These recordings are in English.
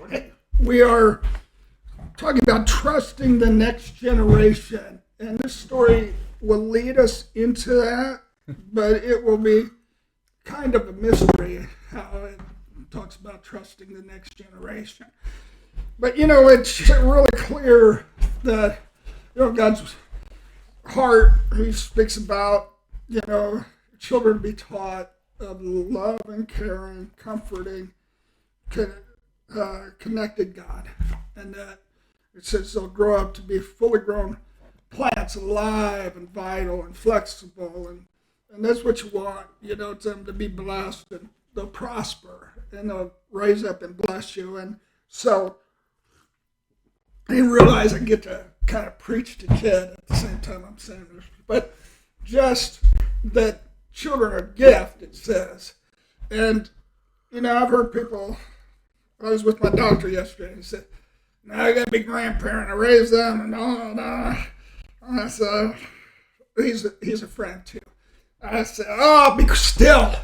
Okay. We are talking about trusting the next generation. And this story will lead us into that, but it will be kind of a mystery how it talks about trusting the next generation. But, it's really clear that, God's heart, he speaks about, children be taught of love and caring, comforting, connected God. And that it says they'll grow up to be fully grown plants, alive and vital and flexible. And that's what you want, them to be blessed and they'll prosper and they'll raise up and bless you. And so I didn't realize I get to kind of preach to kid at the same time I'm saying this. But just that children are a gift, it says. And, I've heard people, I was with my doctor yesterday and he said, now I got to be grandparent, I raise them and all that. And I said, he's a friend too. I said, oh, be still.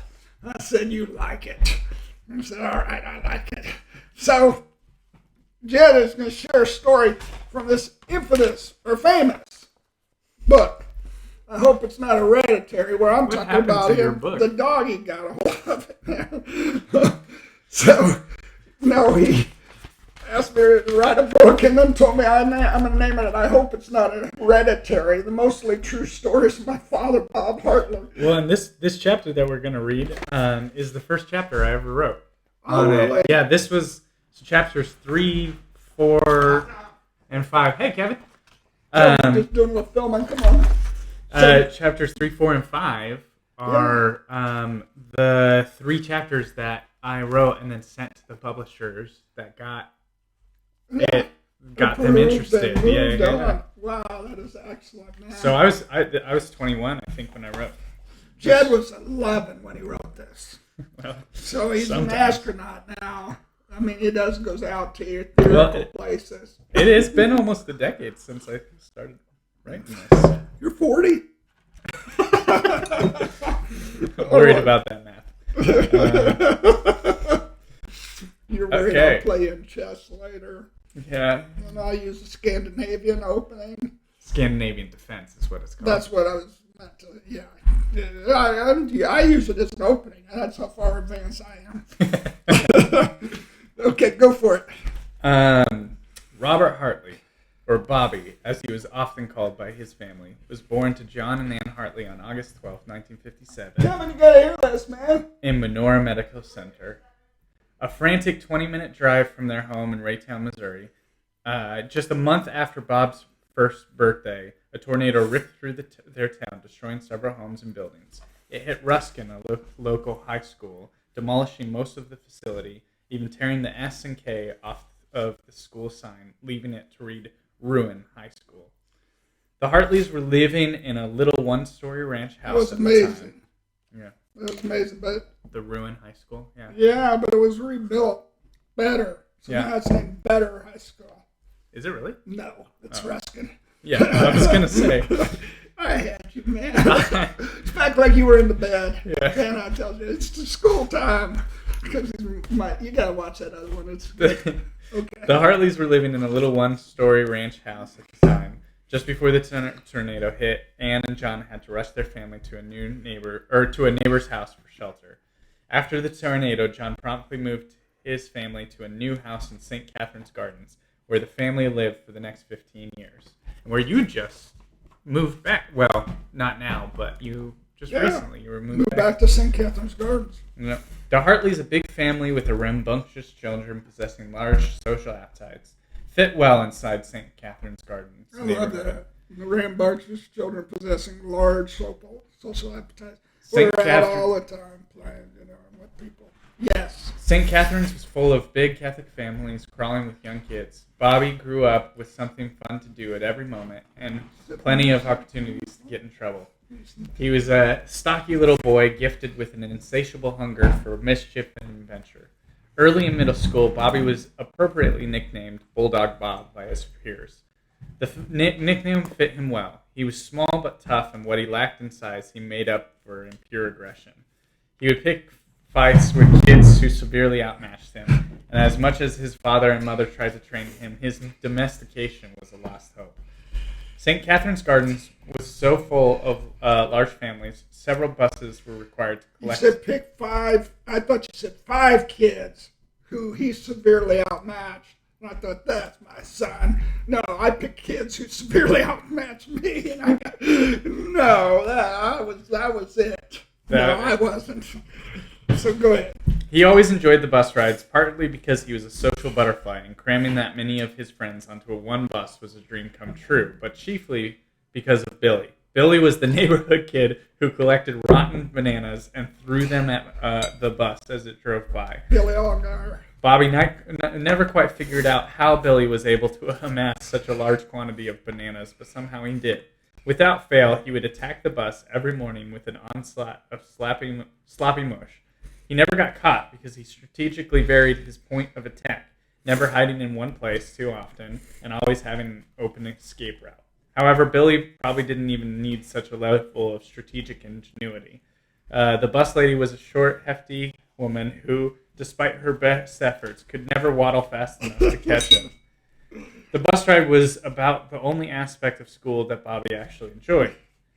I said, you like it. I said, all right, I like it. So, Jed is going to share a story from this infamous or famous book. I hope it's not Hereditary, where I'm talking about him. The dog, he got a hold of it. So, he asked me to write a book and then told me I'm going to name it. I hope it's not Hereditary. The mostly true stories of my father, Bob Hartley. Well, and this chapter that we're going to read is the first chapter I ever wrote. Oh, really? Yeah, this was chapters 3, 4, and 5. Hey, Kevin. Just doing a little filming. Come on. Chapters 3, 4, and 5 are the 3 chapters that I wrote and then sent to the publishers that got them interested. Yeah. Wow, that is excellent, man. So I was 21, I think, when I wrote. Jed was 11 when he wrote this. Well, so he's sometimes. An astronaut now. I mean, he goes out to your theoretical places. It has been almost a decade since I started writing this. You're 40? Worried about that math. You're worried I'll play in chess later. Yeah. And I'll use the Scandinavian opening. Scandinavian defense is what it's called. That's what I was meant to, yeah. I use it as an opening. That's how far advanced I am. Okay, go for it. Robert Hartley, or Bobby, as he was often called by his family, was born to John and Ann Hartley on August 12, 1957. Kevin, you gotta hear this, man. In Menorah Medical Center. A frantic 20-minute drive from their home in Raytown, Missouri. Just a month after Bob's first birthday, a tornado ripped through their town, destroying several homes and buildings. It hit Ruskin, a local high school, demolishing most of the facility, even tearing the S and K off of the school sign, leaving it to read Ruin High School. The Hartleys were living in a little one-story ranch house at the time. Yeah. It was amazing, but... The Ruin High School? Yeah. Yeah, but it was rebuilt better. So now it's named Better High School. Is it really? No, it's Ruskin. Yeah, I was going to say. I had you, man. It's back like you were in the bed. Yeah. And I tell you, it's the school time. Because you got to watch that other one. It's good. Okay. The Hartleys were living in a little one-story ranch house at the time. Just before the tornado hit, Ann and John had to rush their family to a neighbor's house for shelter. After the tornado, John promptly moved his family to a new house in St. Catherine's Gardens, where the family lived for the next 15 years. And where you just moved back. Well, not now, but you just recently. You were moved back to St. Catherine's Gardens. Yeah. The Hartleys, a big family with a rambunctious children possessing large social appetites, fit well inside St. Catherine's Gardens. I love that. The rambunctious children possessing large social appetites. We're out all the time playing, with people. Yes. St. Catherine's was full of big Catholic families crawling with young kids. Bobby grew up with something fun to do at every moment and plenty of opportunities to get in trouble. He was a stocky little boy gifted with an insatiable hunger for mischief and adventure. Early in middle school, Bobby was appropriately nicknamed Bulldog Bob by his peers. The nickname fit him well. He was small but tough, and what he lacked in size, he made up for in pure aggression. He would pick fights with kids who severely outmatched him, and as much as his father and mother tried to train him, his domestication was a lost hope. St. Catherine's Gardens was so full of large families, several buses were required to You collect. said pick 5. I thought you said 5 kids who he severely outmatched. And I thought, that's my son. No, I picked kids who severely outmatched me. And that was it. No, I wasn't. So go ahead. He always enjoyed the bus rides, partly because he was a social butterfly, and cramming that many of his friends onto a one bus was a dream come true, but chiefly because of Billy. Billy was the neighborhood kid who collected rotten bananas and threw them at the bus as it drove by. Billy Allgaier. Bobby never quite figured out how Billy was able to amass such a large quantity of bananas, but somehow he did. Without fail, he would attack the bus every morning with an onslaught of sloppy mush. He never got caught because he strategically varied his point of attack, never hiding in one place too often and always having an open escape route. However, Billy probably didn't even need such a level of strategic ingenuity. The bus lady was a short, hefty woman who, despite her best efforts, could never waddle fast enough to catch him. The bus ride was about the only aspect of school that Bobby actually enjoyed.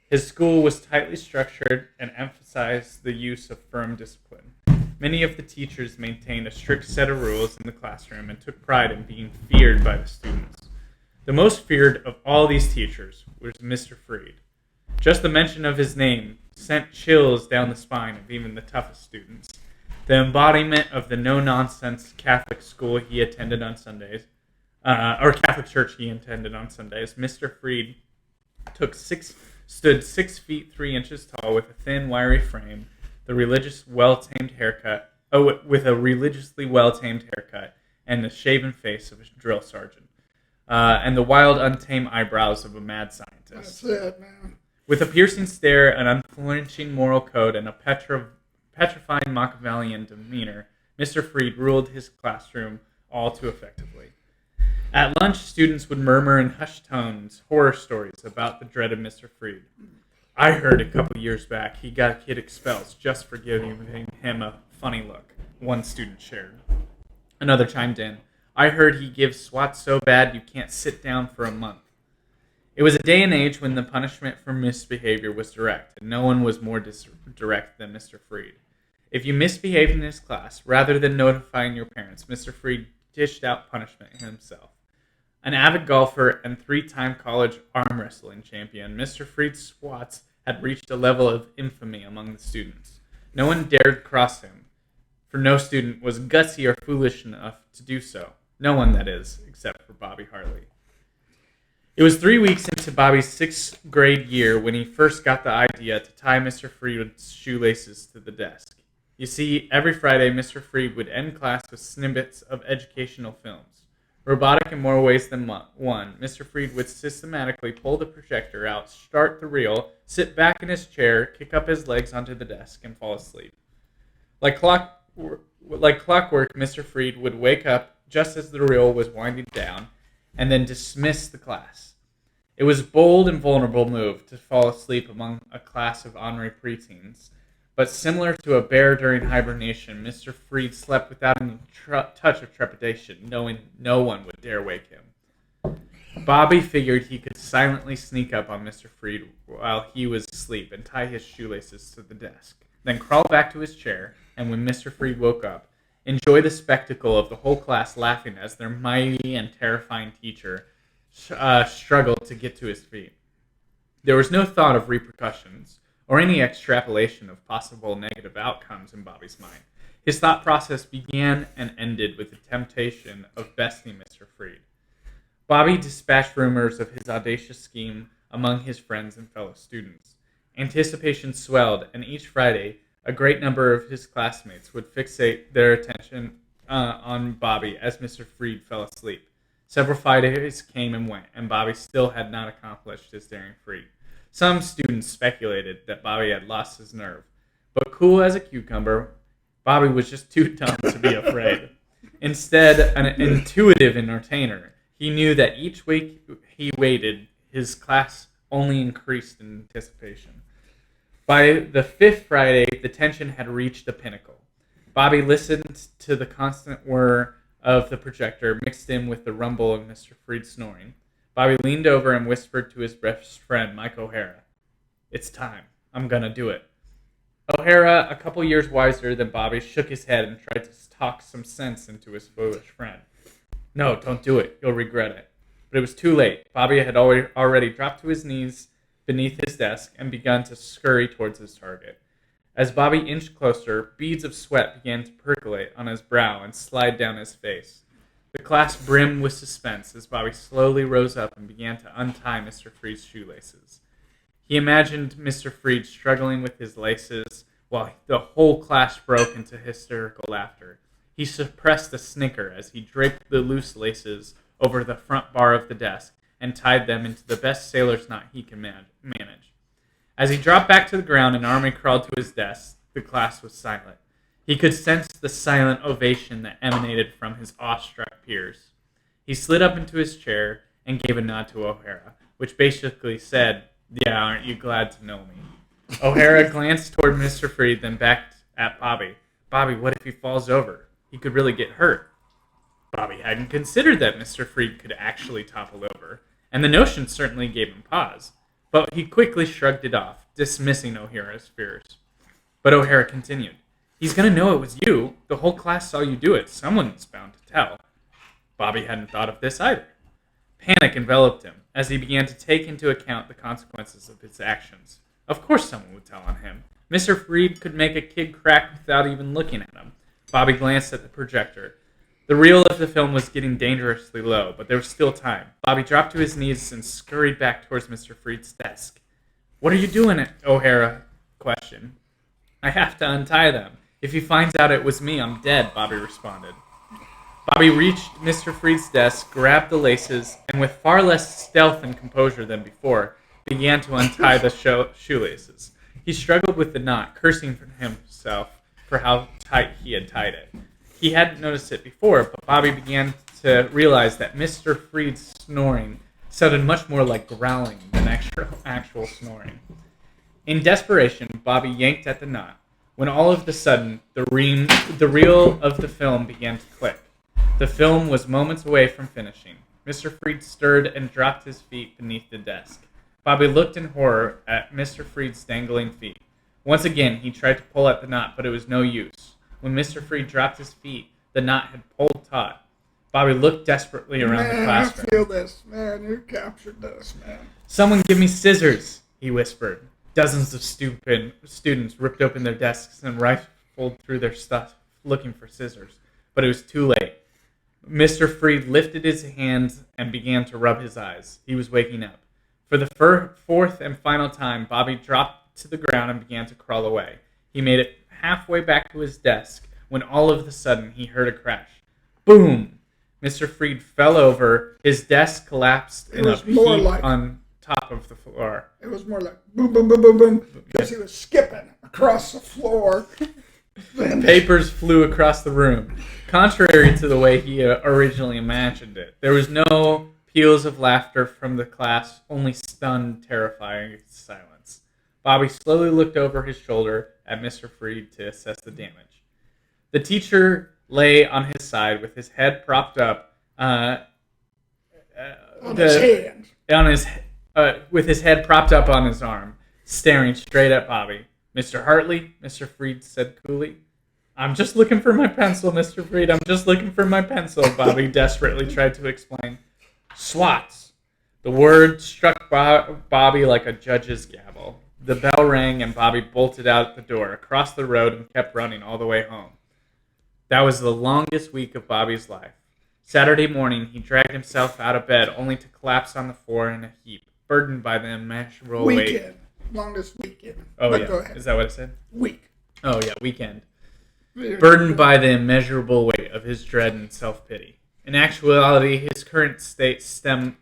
His school was tightly structured and emphasized the use of firm discipline. Many of the teachers maintained a strict set of rules in the classroom and took pride in being feared by the students. The most feared of all these teachers was Mr. Freed. Just the mention of his name sent chills down the spine of even the toughest students. The embodiment of the no-nonsense Catholic school he attended on Sundays, or Catholic church he attended on Sundays, Mr. Freed stood 6 feet 3 inches tall with a thin, wiry frame, with a religiously well-tamed haircut, and the shaven face of a drill sergeant, and the wild, untamed eyebrows of a mad scientist. That's it, man. With a piercing stare, an unflinching moral code, and a petrifying Machiavellian demeanor, Mr. Freed ruled his classroom all too effectively. At lunch, students would murmur in hushed tones horror stories about the dreaded Mr. Freed. I heard a couple years back he got a kid expelled just for giving him a funny look, one student shared. Another chimed in, I heard he gives swats so bad you can't sit down for a month. It was a day and age when the punishment for misbehavior was direct, and no one was more direct than Mr. Freed. If you misbehaved in his class, rather than notifying your parents, Mr. Freed dished out punishment himself. An avid golfer and 3-time college arm wrestling champion, Mr. Freed's swats had reached a level of infamy among the students. No one dared cross him, for no student was gutsy or foolish enough to do so. No one, that is, except for Bobby Harley. It was 3 weeks into Bobby's 6th grade year when he first got the idea to tie Mr. Freed's shoelaces to the desk. You see, every Friday, Mr. Freed would end class with snippets of educational films. Robotic in more ways than one, Mr. Freed would systematically pull the projector out, start the reel, sit back in his chair, kick up his legs onto the desk, and fall asleep. Like clockwork, Mr. Freed would wake up just as the reel was winding down, and then dismiss the class. It was a bold and vulnerable move to fall asleep among a class of ornery preteens, but similar to a bear during hibernation, Mr. Freed slept without any touch of trepidation, knowing no one would dare wake him. Bobby figured he could silently sneak up on Mr. Freed while he was asleep and tie his shoelaces to the desk, then crawl back to his chair, and when Mr. Freed woke up, enjoy the spectacle of the whole class laughing as their mighty and terrifying teacher struggled to get to his feet. There was no thought of repercussions or any extrapolation of possible negative outcomes in Bobby's mind. His thought process began and ended with the temptation of besting Mr. Freed. Bobby dispatched rumors of his audacious scheme among his friends and fellow students. Anticipation swelled, and each Friday, a great number of his classmates would fixate their attention on Bobby as Mr. Freed fell asleep. Several Fridays came and went, and Bobby still had not accomplished his daring feat. Some students speculated that Bobby had lost his nerve, but cool as a cucumber, Bobby was just too dumb to be afraid. Instead, an intuitive entertainer, he knew that each week he waited, his class only increased in anticipation. By the 5th Friday, the tension had reached a pinnacle. Bobby listened to the constant whir of the projector mixed in with the rumble of Mr. Freed snoring. Bobby leaned over and whispered to his best friend, Mike O'Hara, "It's time. I'm gonna do it." O'Hara, a couple years wiser than Bobby, shook his head and tried to talk some sense into his foolish friend. "No, don't do it. You'll regret it." But it was too late. Bobby had already dropped to his knees beneath his desk and begun to scurry towards his target. As Bobby inched closer, beads of sweat began to percolate on his brow and slide down his face. The class brimmed with suspense as Bobby slowly rose up and began to untie Mr. Freed's shoelaces. He imagined Mr. Freed struggling with his laces while the whole class broke into hysterical laughter. He suppressed a snicker as he draped the loose laces over the front bar of the desk and tied them into the best sailor's knot he could manage. As he dropped back to the ground and Army crawled to his desk, the class was silent. He could sense the silent ovation that emanated from his awestruck peers. He slid up into his chair and gave a nod to O'Hara, which basically said, "Yeah, aren't you glad to know me?" O'Hara glanced toward Mr. Freed, then back at Bobby. "Bobby, what if he falls over? He could really get hurt." Bobby hadn't considered that Mr. Freed could actually topple over, and the notion certainly gave him pause. But he quickly shrugged it off, dismissing O'Hara's fears. But O'Hara continued, "He's going to know it was you. The whole class saw you do it. Someone's bound to tell." Bobby hadn't thought of this either. Panic enveloped him as he began to take into account the consequences of his actions. Of course someone would tell on him. Mr. Freed could make a kid crack without even looking at him. Bobby glanced at the projector. The reel of the film was getting dangerously low, but there was still time. Bobby dropped to his knees and scurried back towards Mr. Freed's desk. "What are you doing?" O'Hara questioned. "I have to untie them. If he finds out it was me, I'm dead," Bobby responded. Bobby reached Mr. Freed's desk, grabbed the laces, and with far less stealth and composure than before, began to untie the shoelaces. He struggled with the knot, cursing himself for how tight he had tied it. He hadn't noticed it before, but Bobby began to realize that Mr. Freed's snoring sounded much more like growling than actual snoring. In desperation, Bobby yanked at the knot, when all of a sudden, the reel of the film began to click. The film was moments away from finishing. Mr. Freed stirred and dropped his feet beneath the desk. Bobby looked in horror at Mr. Freed's dangling feet. Once again, he tried to pull at the knot, but it was no use. When Mr. Freed dropped his feet, the knot had pulled taut. Bobby looked desperately around the classroom. I feel this, man. You captured this, man. "Someone give me scissors," he whispered. Dozens of students ripped open their desks and rifled through their stuff, looking for scissors. But it was too late. Mr. Freed lifted his hands and began to rub his eyes. He was waking up. For the fourth and final time, Bobby dropped to the ground and began to crawl away. He made it halfway back to his desk when all of a sudden he heard a crash. Boom! Mr. Freed fell over. His desk collapsed in a heap on top of the floor. It was more like boom, boom, boom, boom, boom, because he was skipping across the floor. Papers flew across the room, contrary to the way he originally imagined it. There was no peals of laughter from the class, only stunned, terrifying silence. Bobby slowly looked over his shoulder at Mr. Freed to assess the damage. The teacher lay on his side with his head propped up with his head propped up on his arm, staring straight at Bobby. "Mr. Hartley," Mr. Freed said coolly. "I'm just looking for my pencil, Mr. Freed. I'm just looking for my pencil," Bobby desperately tried to explain. "Swats." The word struck Bobby like a judge's gavel. The bell rang and Bobby bolted out the door, across the road, and kept running all the way home. That was the longest week of Bobby's life. Saturday morning, he dragged himself out of bed only to collapse on the floor in a heap, burdened by the immeasurable weight. Longest weekend. Oh, but yeah. Go ahead. Is that what it said? Week. Oh, yeah, weekend. Burdened by the immeasurable weight of his dread and self-pity. In actuality, his current state stemmed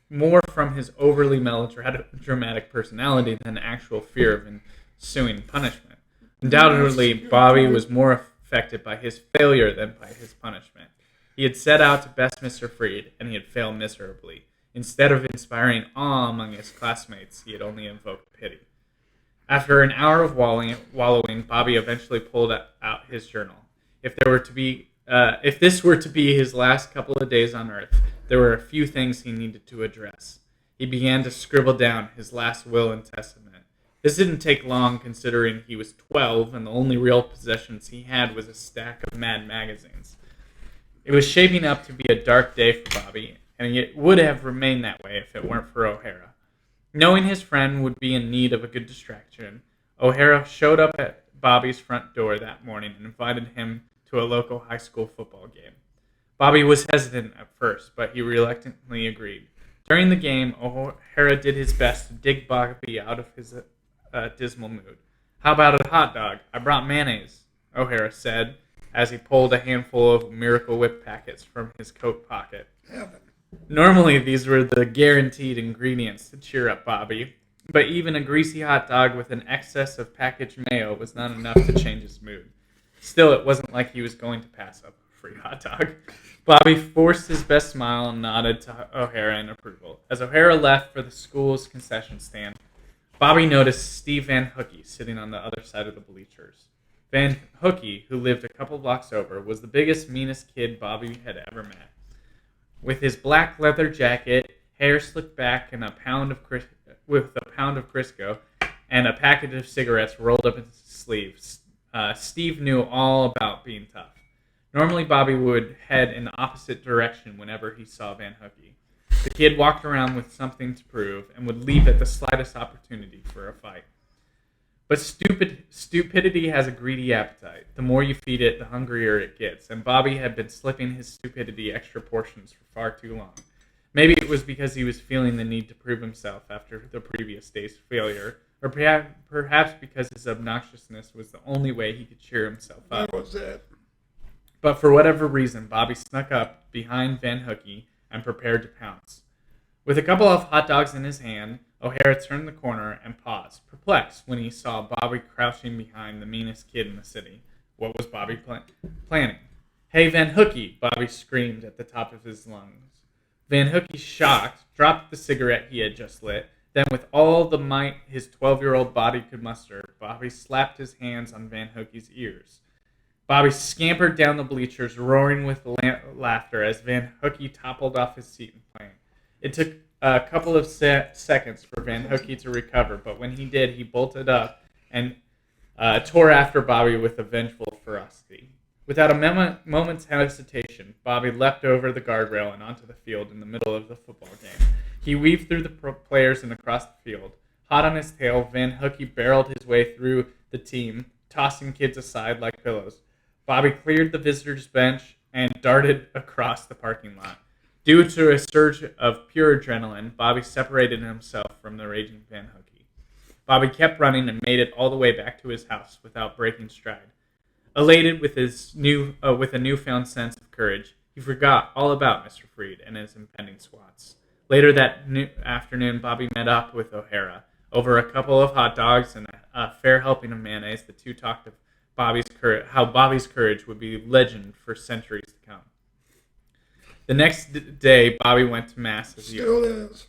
more from his overly melodramatic personality than actual fear of ensuing punishment. Undoubtedly, Bobby was more affected by his failure than by his punishment. He had set out to best Mr. Freed, and he had failed miserably. Instead of inspiring awe among his classmates, he had only invoked pity. After an hour of wallowing, Bobby eventually pulled out his journal. If there were to be If this were to be his last couple of days on Earth, there were a few things he needed to address. He began to scribble down his last will and testament. This didn't take long, considering he was 12 and the only real possessions he had was a stack of Mad magazines. It was shaping up to be a dark day for Bobby, and it would have remained that way if it weren't for O'Hara. Knowing his friend would be in need of a good distraction, O'Hara showed up at Bobby's front door that morning and invited him to a local high school football game. Bobby was hesitant at first, but he reluctantly agreed. During the game, O'Hara did his best to dig Bobby out of his dismal mood. "How about a hot dog? I brought mayonnaise," O'Hara said, as he pulled a handful of Miracle Whip packets from his coat pocket. Heaven. Normally, these were the guaranteed ingredients to cheer up Bobby, but even a greasy hot dog with an excess of packaged mayo was not enough to change his mood. Still, it wasn't like he was going to pass up a free hot dog. Bobby forced his best smile and nodded to O'Hara in approval. As O'Hara left for the school's concession stand, Bobby noticed Steve Van Hookey sitting on the other side of the bleachers. Van Hookey, who lived a couple blocks over, was the biggest, meanest kid Bobby had ever met. With his black leather jacket, hair slicked back, and with a pound of Crisco, and a packet of cigarettes rolled up in his sleeves, Steve knew all about being tough. Normally, Bobby would head in the opposite direction whenever he saw Van Hookey. The kid walked around with something to prove and would leap at the slightest opportunity for a fight. But stupidity has a greedy appetite. The more you feed it, the hungrier it gets, and Bobby had been slipping his stupidity extra portions for far too long. Maybe it was because he was feeling the need to prove himself after the previous day's failure, or perhaps because his obnoxiousness was the only way he could cheer himself up. That was it. But for whatever reason, Bobby snuck up behind Van Hookey and prepared to pounce. With a couple of hot dogs in his hand, O'Hara turned the corner and paused, perplexed when he saw Bobby crouching behind the meanest kid in the city. What was Bobby planning? "Hey, Van Hookey!" Bobby screamed at the top of his lungs. Van Hookey, shocked, dropped the cigarette he had just lit. Then, with all the might his 12-year-old body could muster, Bobby slapped his hands on Van Hookey's ears. Bobby scampered down the bleachers, roaring with laughter as Van Hookey toppled off his seat and plane. It took a couple of seconds for Van Hookey to recover, but when he did, he bolted up and tore after Bobby with a vengeful ferocity. Without a moment's hesitation, Bobby leapt over the guardrail and onto the field in the middle of the football game. He weaved through the players and across the field. Hot on his tail, Van Hookey barreled his way through the team, tossing kids aside like pillows. Bobby cleared the visitors' bench and darted across the parking lot. Due to a surge of pure adrenaline, Bobby separated himself from the raging Van Hookey. Bobby kept running and made it all the way back to his house without breaking stride. Elated with a newfound sense of courage, he forgot all about Mr. Freed and his impending swats. Later that afternoon, Bobby met up with O'Hara. Over a couple of hot dogs and a fair helping of mayonnaise, the two talked of how Bobby's courage would be legend for centuries to come. The next day, Bobby went to mass as Still is.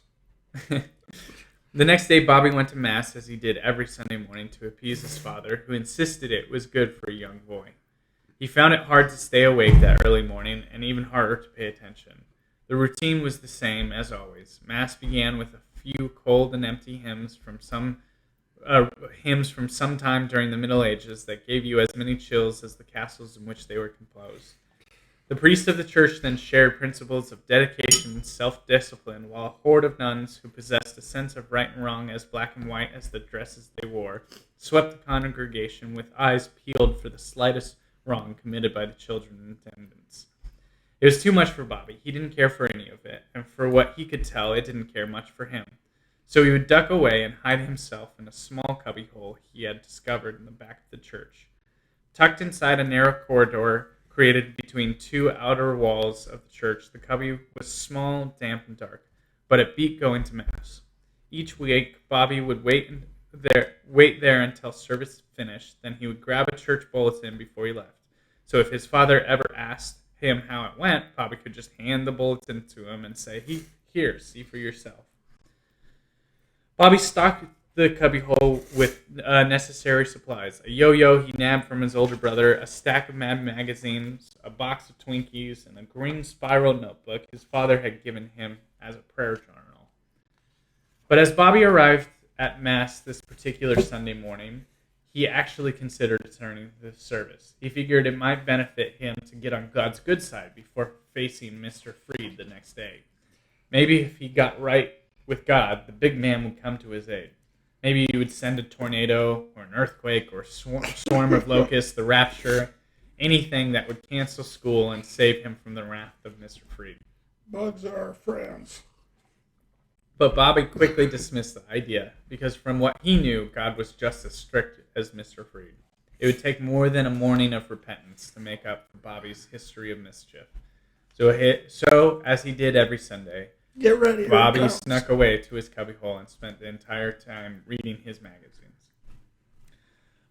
The next day, Bobby went to mass as he did every Sunday morning to appease his father, who insisted it was good for a young boy. He found it hard to stay awake that early morning, and even harder to pay attention. The routine was the same as always. Mass began with a few cold and empty hymns from some time during the Middle Ages that gave you as many chills as the castles in which they were composed. The priest of the church then shared principles of dedication and self-discipline, while a horde of nuns who possessed a sense of right and wrong as black and white as the dresses they wore swept the congregation with eyes peeled for the slightest wrong committed by the children in attendance. It was too much for Bobby. He didn't care for any of it, and for what he could tell, it didn't care much for him. So he would duck away and hide himself in a small cubbyhole he had discovered in the back of the church. Tucked inside a narrow corridor created between two outer walls of the church, the cubby was small, damp, and dark, but it beat going to mass. Each week, Bobby would wait there until service finished, then he would grab a church bulletin before he left. So if his father ever asked him how it went, Bobby could just hand the bulletin to him and say, "Here, see for yourself." Bobby stalked the cubbyhole with necessary supplies. A yo-yo he nabbed from his older brother, a stack of Mad magazines, a box of Twinkies, and a green spiral notebook his father had given him as a prayer journal. But as Bobby arrived at Mass this particular Sunday morning, he actually considered returning to the service. He figured it might benefit him to get on God's good side before facing Mr. Freed the next day. Maybe if he got right with God, the big man would come to his aid. Maybe he would send a tornado or an earthquake or a swarm of locusts, the rapture, anything that would cancel school and save him from the wrath of Mr. Freed. Bugs are our friends. But Bobby quickly dismissed the idea because from what he knew, God was just as strict as Mr. Freed. It would take more than a morning of repentance to make up for Bobby's history of mischief. So as he did every Sunday, Get ready. Bobby snuck away to his cubbyhole and spent the entire time reading his magazines.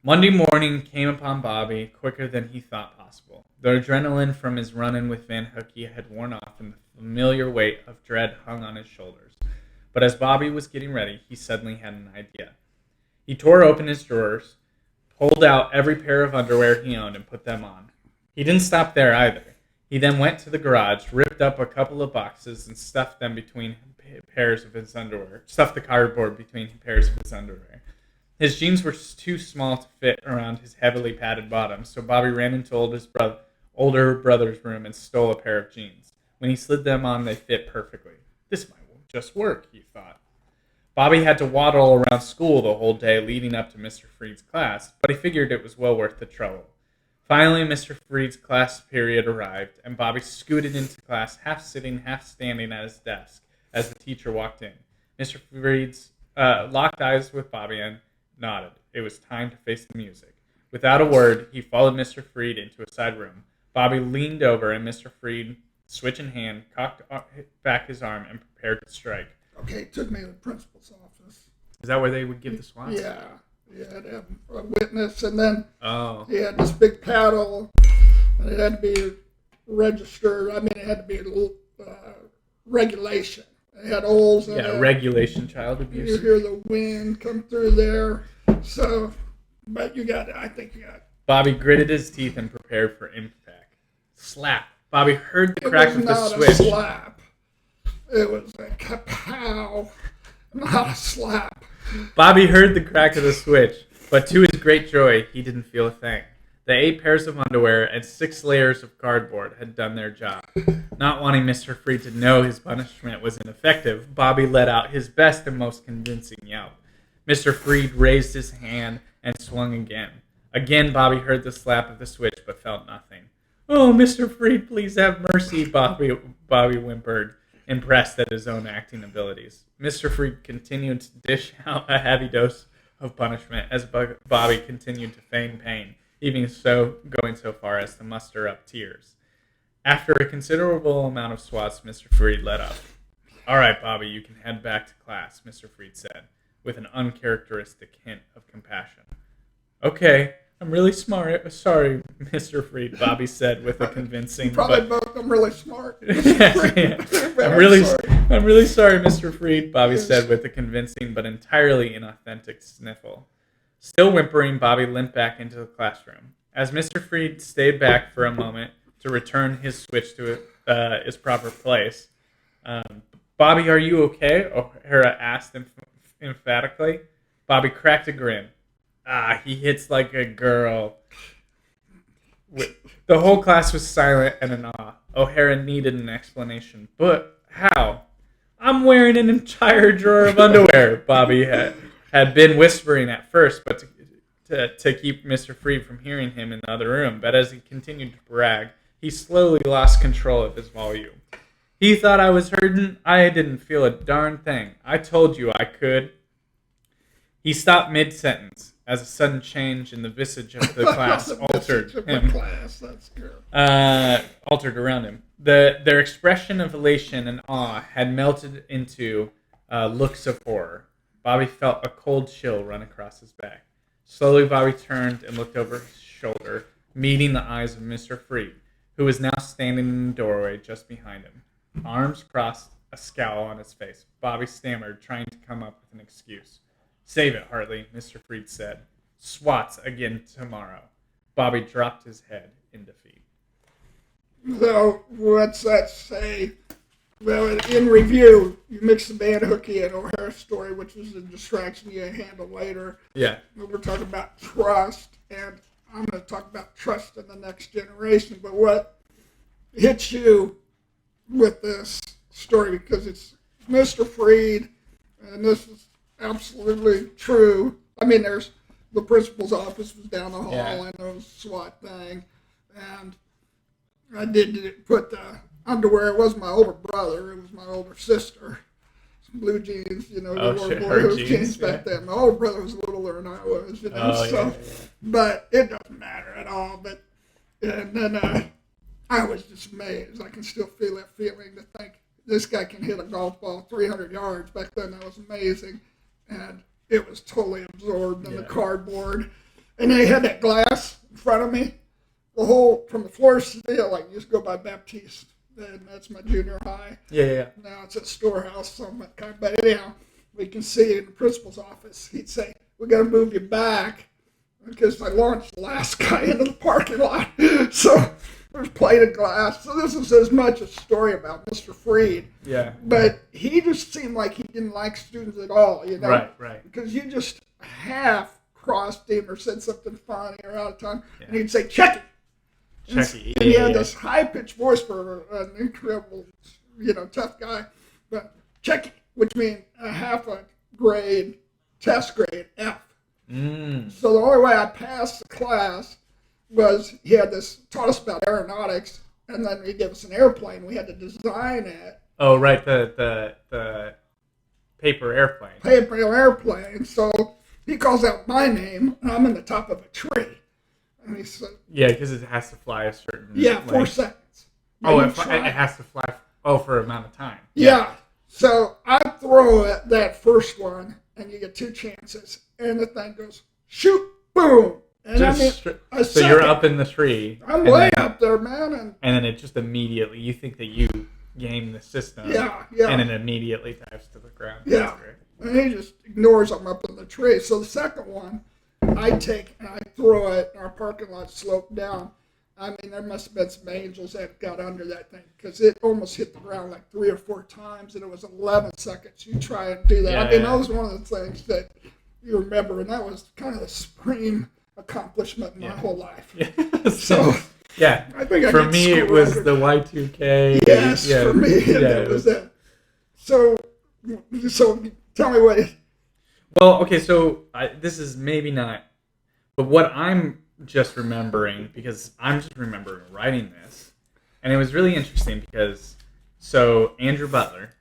Monday morning came upon Bobby quicker than he thought possible. The adrenaline from his run-in with Van Hookie had worn off and the familiar weight of dread hung on his shoulders. But as Bobby was getting ready, he suddenly had an idea. He tore open his drawers, pulled out every pair of underwear he owned, and put them on. He didn't stop there either. He then went to the garage, ripped up a couple of boxes, and stuffed them between pairs of his underwear. Stuffed the cardboard between pairs of his underwear. His jeans were too small to fit around his heavily padded bottom, so Bobby ran into older brother's room and stole a pair of jeans. When he slid them on, they fit perfectly. This might just work, he thought. Bobby had to waddle around school the whole day leading up to Mr. Freed's class, but he figured it was well worth the trouble. Finally, Mr. Freed's class period arrived, and Bobby scooted into class, half sitting, half standing at his desk as the teacher walked in. Mr. Freed's locked eyes with Bobby and nodded. It was time to face the music. Without a word, he followed Mr. Freed into a side room. Bobby leaned over, and Mr. Freed, switch in hand, cocked back his arm and prepared to strike. Okay, it took me to the principal's office. Is that where they would give the swats? Yeah. You had to have a witness, and then he had this big paddle, and it had to be registered. I mean, it had to be a little regulation. It had holes in it. Yeah, regulation child abuse. You hear the wind come through there. So, but I think you got it. Bobby gritted his teeth and prepared for impact. Slap. Bobby heard the crack of the switch. It was not a slap. It was a kapow, not a slap. Bobby heard the crack of the switch, but to his great joy, he didn't feel a thing. The 8 pairs of underwear and 6 layers of cardboard had done their job. Not wanting Mr. Freed to know his punishment was ineffective, Bobby let out his best and most convincing yelp. Mr. Freed raised his hand and swung again. Again, Bobby heard the slap of the switch, but felt nothing. "Oh, Mr. Freed, please have mercy," Bobby whimpered, impressed at his own acting abilities. Mr. Freed continued to dish out a heavy dose of punishment as Bobby continued to feign pain, even so going so far as to muster up tears. After a considerable amount of swats, Mr. Freed let up. "All right, Bobby, you can head back to class," Mr. Freed said, with an uncharacteristic hint of compassion. "Okay, I'm really sorry, Mr. Freed," Bobby said with a convincing. Probably both of them really smart. Yeah. I'm really sorry, Mr. Freed, Bobby said with a convincing but entirely inauthentic sniffle. Still whimpering, Bobby limped back into the classroom. As Mr. Freed stayed back for a moment to return his switch to its proper place, "Bobby, are you okay?" O'Hara asked emphatically. Bobby cracked a grin. He hits like a girl." The whole class was silent and in awe. O'Hara needed an explanation. "But how?" "I'm wearing an entire drawer of underwear," Bobby had been whispering at first, but to keep Mr. Freed from hearing him in the other room. But as he continued to brag, he slowly lost control of his volume. "He thought I was hurting. I didn't feel a darn thing. I told you I could." He stopped mid-sentence as a sudden change in the visage of the class altered him. Altered around him. Their expression of elation and awe had melted into looks of horror. Bobby felt a cold chill run across his back. Slowly, Bobby turned and looked over his shoulder, meeting the eyes of Mr. Freed, who was now standing in the doorway just behind him. Arms crossed, a scowl on his face. Bobby stammered, trying to come up with an excuse. Save it, Hartley, Mr. Freed said. Swats again tomorrow. Bobby dropped his head in defeat. So, what's that say? Well, in review, you mix the band hooky and O'Hare story, which was a distraction you handle later. Yeah. We're talking about trust, and I'm going to talk about trust in the next generation. But what hits you with this story, because it's Mr. Freed, and this is absolutely true. I mean, there's the principal's office was down the hall, and there was a SWAT thing, and I did put the underwear. It wasn't my older brother; it was my older sister. Some blue jeans, they wore blue jeans back then. My older brother was littler than I was, But it doesn't matter at all. And then I was dismayed. I can still feel that feeling to think this guy can hit a golf ball 300 yards. Back then, that was amazing, and it was totally absorbed in the cardboard. And they had that glass in front of me. The whole, from the floor to the ceiling, like, you just go by Baptiste, and that's my junior high. Yeah. Now it's a storehouse, some kind. But anyhow, we can see in the principal's office, he'd say, "We got to move you back," because I launched the last guy into the parking lot. So there's plated glass. So this is as much a story about Mr. Freed. Yeah. But he just seemed like he didn't like students at all, Right. Because you just half crossed him or said something funny or out of time, and he'd say, "Check it." Checky. And he had this high-pitched voice for an incredible, tough guy. But Checky, which means a half a grade, test grade, F. So the only way I passed the class was he had taught us about aeronautics, and then he gave us an airplane. We had to design it. Oh, right, the paper airplane. Paper airplane. So he calls out my name, and I'm in the top of a tree. And he said, yeah, because it has to fly a certain... 4 seconds. Oh, it has to fly for an amount of time. Yeah. So I throw it, that first one, and you get 2 chances. And the thing goes, shoot, boom. And so you're up in the tree. I'm way up there, man. And then it just immediately, you think that you game the system. Yeah. And it immediately dives to the ground. Yeah. And he just ignores I'm up in the tree. So the second one, I take and I throw it, and our parking lot sloped down. I mean, there must have been some angels that got under that thing, because it almost hit the ground like 3 or 4 times, and it was 11 seconds. You try and do that. That was one of the things that you remember, and that was kind of the supreme accomplishment in my whole life. Yeah. So, I think for me, it was the Y2K. Yes, for me, that was that. So tell me what. Well, okay, so this is maybe not, but what I'm just remembering, because I'm just remembering writing this, and it was really interesting because, so Andrew Butler,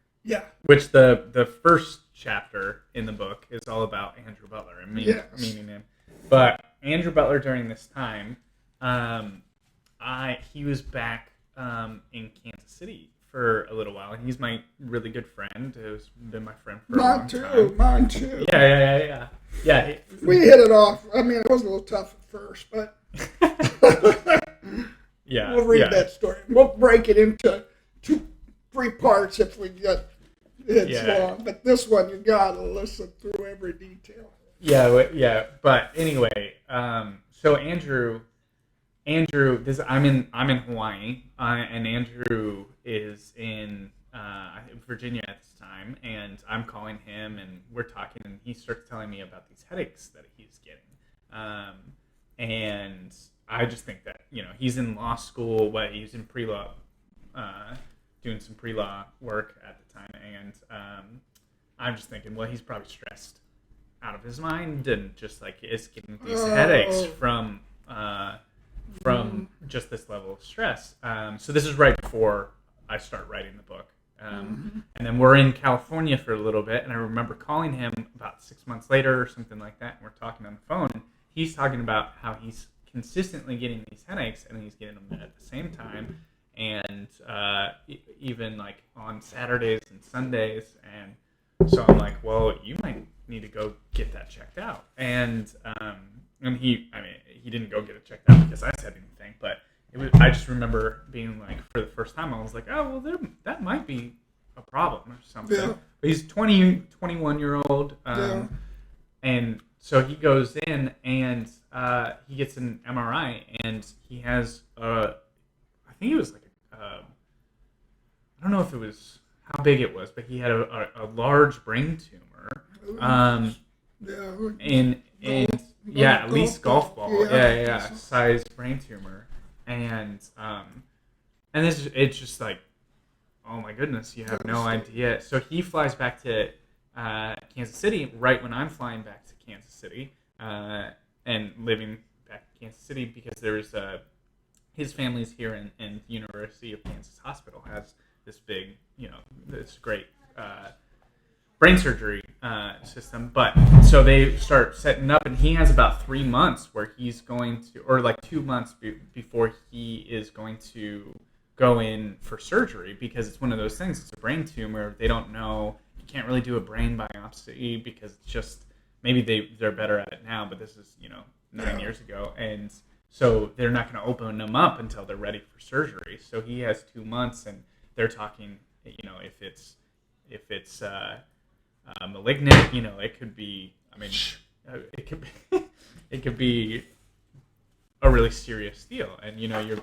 which the first chapter in the book is all about Andrew Butler and meaning him, but Andrew Butler during this time, he was back in Kansas City for a little while, and he's my really good friend who's been my friend for a long time. Mine too. Yeah. We hit it off. I mean, it was a little tough at first, but we'll read that story. We'll break it into 2-3 parts if we get it's long. But this one, you gotta listen through every detail. But anyway, so Andrew, I'm in Hawaii, and Andrew is in Virginia at this time, and I'm calling him, and we're talking, and he starts telling me about these headaches that he's getting, and I just think that he's in law school, he's in pre-law, doing some pre-law work at the time, and I'm just thinking, well, he's probably stressed out of his mind, and just is getting these headaches from just this level of stress. So this is right before I start writing the book. And then we're in California for a little bit, and I remember calling him about 6 months later or something like that, and we're talking on the phone, and he's talking about how he's consistently getting these headaches, and he's getting them at the same time, and even on Saturdays and Sundays, and so I'm like, well, you might need to go get that checked out. And he didn't go get it checked out because I said anything, but I just remember being for the first time, I was like, oh, well, that might be a problem or something. Yeah. But he's 21-year-old, And so he goes in and he gets an MRI, and he has I think it was like I don't know if it was how big it was, but he had a large brain tumor. And at least golf ball. Yeah. Size brain tumor. And it's just like, oh my goodness, you have no idea. So he flies back to Kansas City right when I'm flying back to Kansas City and living back in Kansas City because there's his family's here, and the University of Kansas Hospital has this big, this great brain surgery system. But so they start setting up, and he has about 3 months where he's going to, or like 2 months before he is going to go in for surgery, because it's one of those things. It's a brain tumor. They don't know. You can't really do a brain biopsy because it's just, maybe they're better at it now, but this is 9 years ago, and so they're not going to open them up until they're ready for surgery. So he has 2 months, and they're talking, if it's malignant, it could be. I mean, it could be a really serious deal, and you're.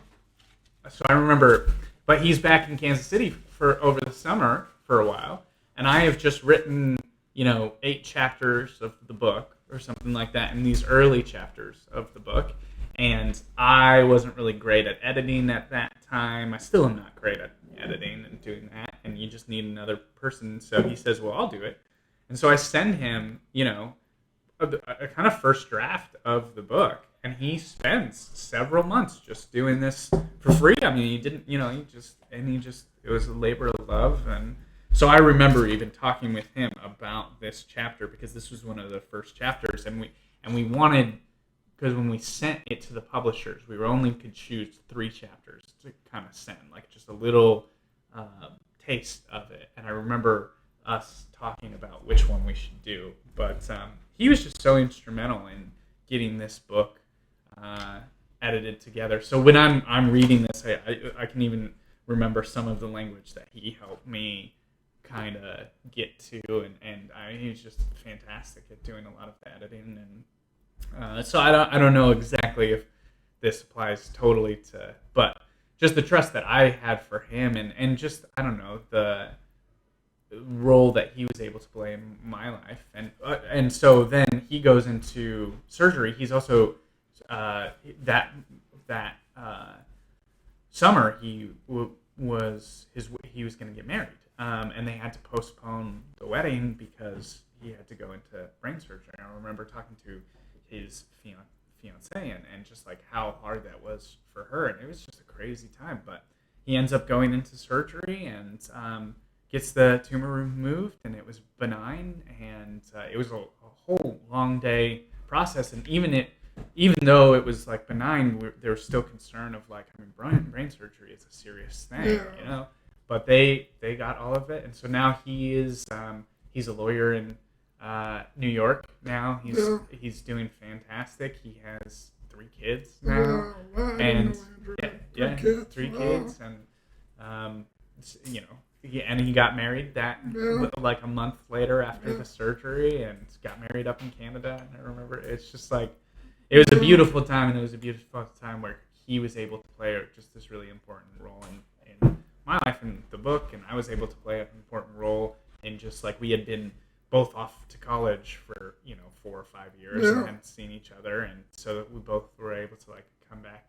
So I remember, but he's back in Kansas City for over the summer for a while, and I have just written 8 chapters of the book or something like that, in these early chapters of the book. And I wasn't really great at editing at that time. I still am not great at editing and doing that. And you just need another person. So he says, well, I'll do it. And so I send him, a kind of first draft of the book. And he spends several months just doing this for free. I mean, he didn't, it was a labor of love. And so I remember even talking with him about this chapter, because this was one of the first chapters. And we wanted, because when we sent it to the publishers, we could choose 3 chapters to kind of send, like just a little taste of it. And I remember us talking about which one we should do. But he was just so instrumental in getting this book edited together. So when I'm reading this, I can even remember some of the language that he helped me kind of get to, and he was just fantastic at doing a lot of the editing. And so I don't know exactly if this applies totally to, but just the trust that I had for him, and just, I don't know, the role that he was able to play in my life. And so then he goes into surgery. He's also that summer he was going to get married, and they had to postpone the wedding because he had to go into brain surgery. I remember talking to his fiance and just like how hard that was for her, and it was just a crazy time. But he ends up going into surgery and gets the tumor removed, and it was benign, and it was a whole long day process. And even though it was like benign, there was still concern of like, brain surgery is a serious thing, But they got all of it, and so now he's a lawyer in New York now. He's doing fantastic. He has 3 kids now, and 3 kids, and he got married like a month later after the surgery, and got married up in Canada. And I remember it's just like, it was a beautiful time, and it was a beautiful time where he was able to play just this really important role in my life in the book, and I was able to play an important role in just like, we had been both off to college for 4 or 5 years and hadn't seen each other, and so we both were able to like come back,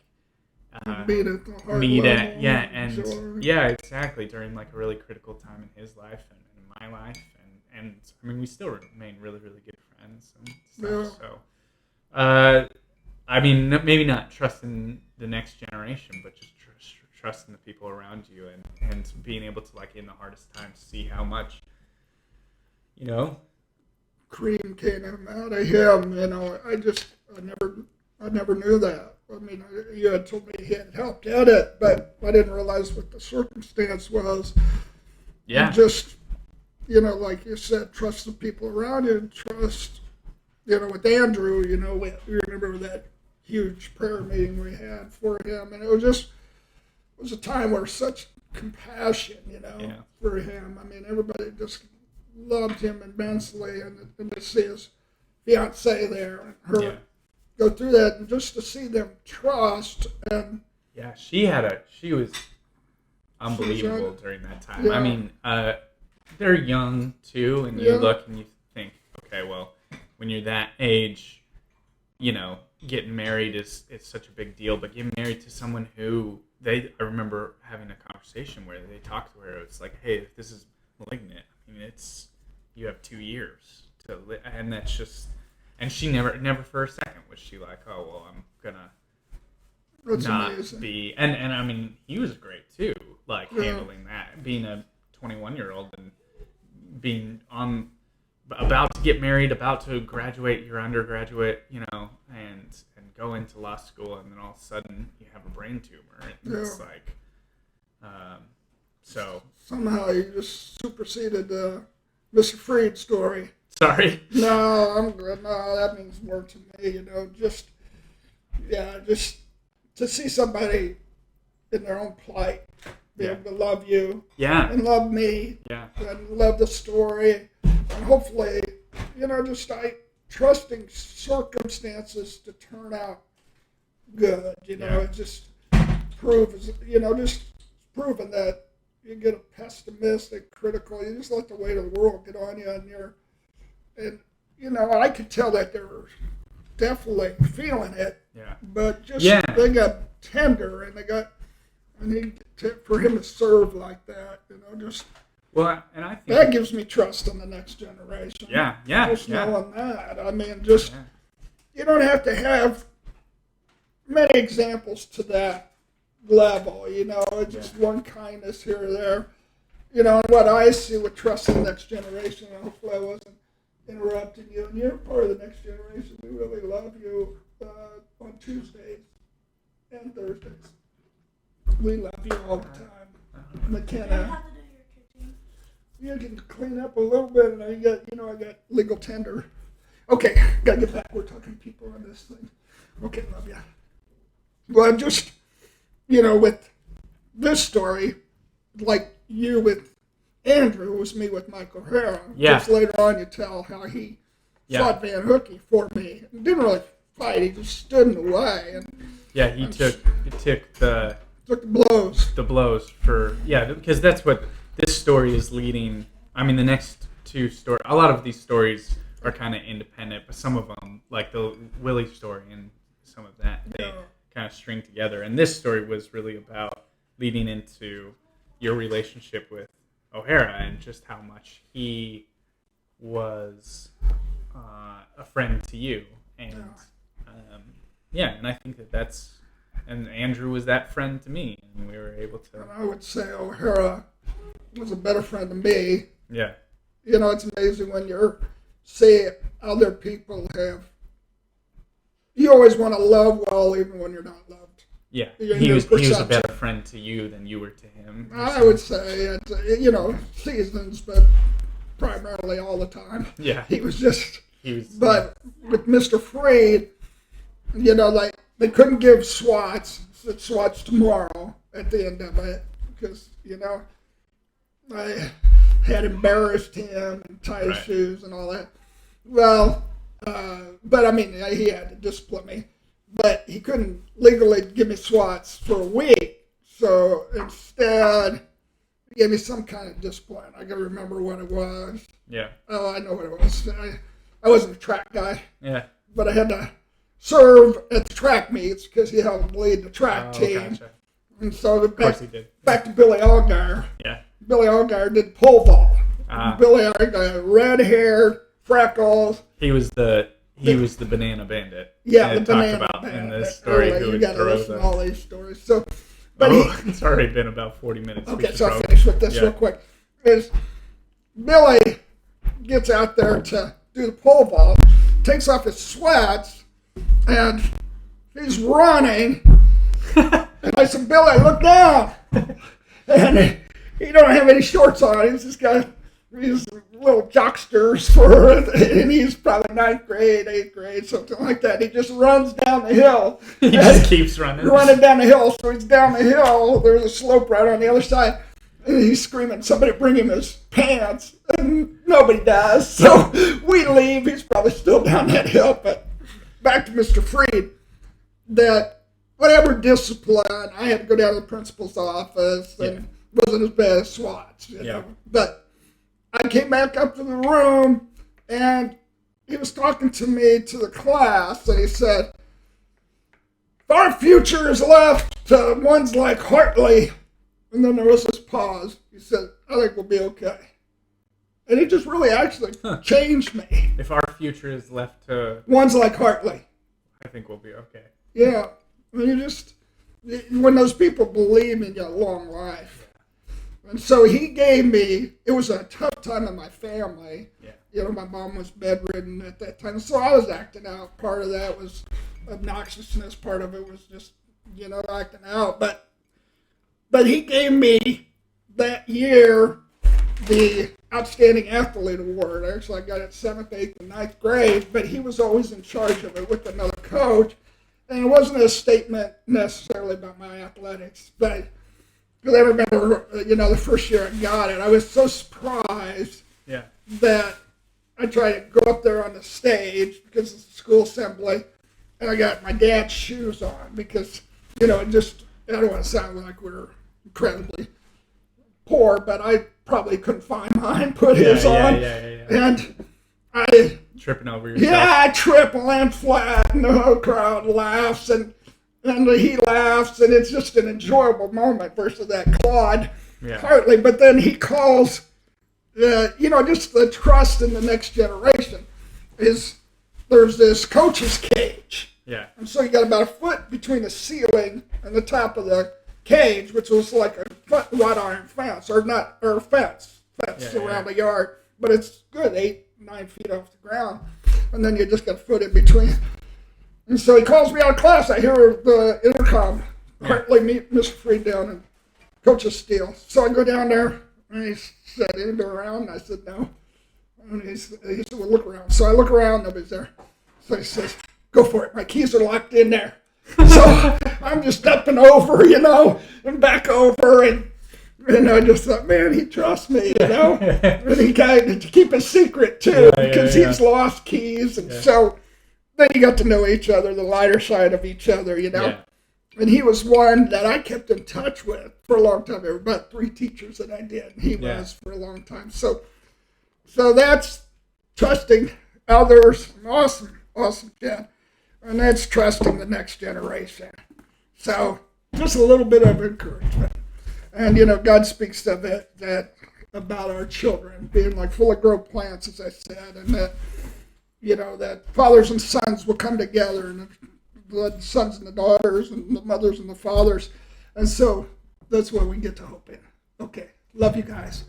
exactly, during like a really critical time in his life and in my life, and I mean, we still remain really, really good friends and stuff. So I mean, maybe not trusting the next generation, but just trusting the people around you, and being able to, like, in the hardest times, see how much, cream came out of him. I never knew that. I mean, you had told me he had helped edit, but I didn't realize what the circumstance was. Yeah. And just, like you said, trust the people around you, and trust, with Andrew, we remember that huge prayer meeting we had for him, and it was a time where such compassion, for him. I mean, everybody just loved him immensely, and to see his fiance there, and her go through that, and just to see them trust and she was unbelievable during that time. Yeah. I mean, they're young too, and you look and you think, okay, well, when you're that age, getting married is such a big deal. But getting married to someone who I remember having a conversation where they talked to her. It's like, hey, if this is malignant, I mean, you have 2 years to live, and that's just. And she never for a second was she like, oh well, I'm gonna that's not amazing. be. And I mean, he was great too, like handling that, being a 21-year-old and being about to get married, about to graduate your undergraduate, and go into law school, and then all of a sudden you have a brain tumor, and it's like, so somehow you just superseded Mr. Freed's story. Sorry. No, I'm good. No, that means more to me. Just to see somebody in their own plight be able to love you, and love me, and love the story, and hopefully, just trusting circumstances to turn out good. It just proves, just proving that you get a pessimistic, critical. You just let the weight of the world get on you, and I could tell that they were definitely feeling it. Yeah. But they got tender, and for him to serve like that, just. Well, and I think that gives me trust in the next generation. Yeah. Just knowing that. I mean, you don't have to have many examples to that level, just one kindness here or there. And what I see with trust in the next generation, and hopefully I wasn't interrupting you, and you're part of the next generation. We really love you on Tuesdays and Thursdays. We love you all the time. McKenna. You can clean up a little bit, and I got legal tender. Okay, gotta get back. We're talking people on this thing. Okay, love ya. Well, I'm just, with this story, like you with Andrew, was me with Michael O'Hara. Yeah. Just later on, you tell how he fought Van Hookey for me. He didn't really fight. He just stood in the way. And he took the blows. The blows for because that's what this story is leading. I mean, the next two stories. A lot of these stories are kind of independent, but some of them, like the Willie story and some of that, they kind of string together. And this story was really about leading into your relationship with O'Hara and just how much he was a friend to you. And and I think that's. And Andrew was that friend to me, and we were able to. And I would say O'Hara was a better friend to me. Yeah. It's amazing when you see other people have. You always want to love well, even when you're not loved. Yeah, he was a better friend to you than you were to him. I would say, seasons, but primarily all the time. Yeah. But with Mr. Freed, they couldn't give Swats tomorrow at the end of it because, I had embarrassed him and tied his shoes and all that. Well, but I mean, he had to discipline me. But he couldn't legally give me Swats for a week. So instead, he gave me some kind of discipline. I got to remember what it was. Yeah. Oh, I know what it was. I wasn't a track guy. Yeah. But I had to serve at the track meets because he helped lead the track team. Gotcha. And so of course he did. Back to Billy Allgaier. Yeah. Billy Allgaier did pole vault. Billy Allgaier, red hair, freckles. He was the banana bandit. Yeah, the banana about bandit. In this story, who would throw listen to all these stories. So, but it's already been about 40 minutes. Okay, so I'll finish with this real quick. Is Billy gets out there to do the pole vault, takes off his sweats, and he's running. And I said, Billy, look down. And he don't have any shorts on. He's just got these little jocksters and he's probably 9th grade, 8th grade, something like that. He just runs down the hill. He just keeps running. Running down the hill. So he's down the hill. There's a slope right on the other side. And he's screaming, somebody bring him his pants. And nobody does. So we leave. He's probably still down that hill, but back to Mr. Freed, that whatever discipline, I had to go down to the principal's office, and wasn't as bad as SWATs, you know. But I came back up to the room, and he was talking to me, to the class, and he said, if our future is left to ones like Hartley, and then there was this pause. He said, I think we'll be okay. And he just really actually changed me. If our future is left to ones like Hartley, I think we'll be okay. Yeah. I mean, when those people believe in your long life. And so he gave me, it was a tough time in my family. Yeah. You know, my mom was bedridden at that time. So I was acting out. Part of that was obnoxiousness. Part of it was just, you know, acting out. But he gave me that year the Outstanding Athlete Award. Actually, I got it 7th, 8th, and 9th grade, but he was always in charge of it with another coach. And it wasn't a statement necessarily about my athletics, but because I remember, you know, the first year I got it, I was so surprised that I tried to go up there on the stage because it's a school assembly, and I got my dad's shoes on because, you know, I don't want to sound like we're incredibly poor, but I probably couldn't find mine, put his on. And I tripping over yourself. Yeah, I trip and land flat, and the whole crowd laughs, and he laughs, and it's just an enjoyable moment versus that Claude Hartley. But then he calls, you know, just the trust in the next generation is there's this coach's cage. Yeah. And so you got about a foot between the ceiling and the top of the cage, which was like a wrought iron fence, or fence around the yard. But it's good, 8-9 feet off the ground. And then you just got a foot in between. And so he calls me out of class. I hear the intercom. Hartley, meet Mr. Freed down in Coach's Steel. So I go down there, and he said, anybody around? And I said, no. And he said, well, look around. So I look around, nobody's there. So he says, go for it. My keys are locked in there. So I'm just up and over, you know, and back over, and I just thought, man, he trusts me, you know, and he got to keep a secret too, because he's lost keys, and so then you got to know each other, the lighter side of each other, you know, and he was one that I kept in touch with for a long time. There were about 3 teachers that I did, and he was for a long time. So that's trusting others, awesome, Jen. And that's trusting the next generation. So just a little bit of encouragement. And, you know, God speaks of it, that about our children being like full of grown plants, as I said, and that, you know, that fathers and sons will come together, and the sons and the daughters, and the mothers and the fathers. And so that's what we get to hope in. Okay. Love you guys.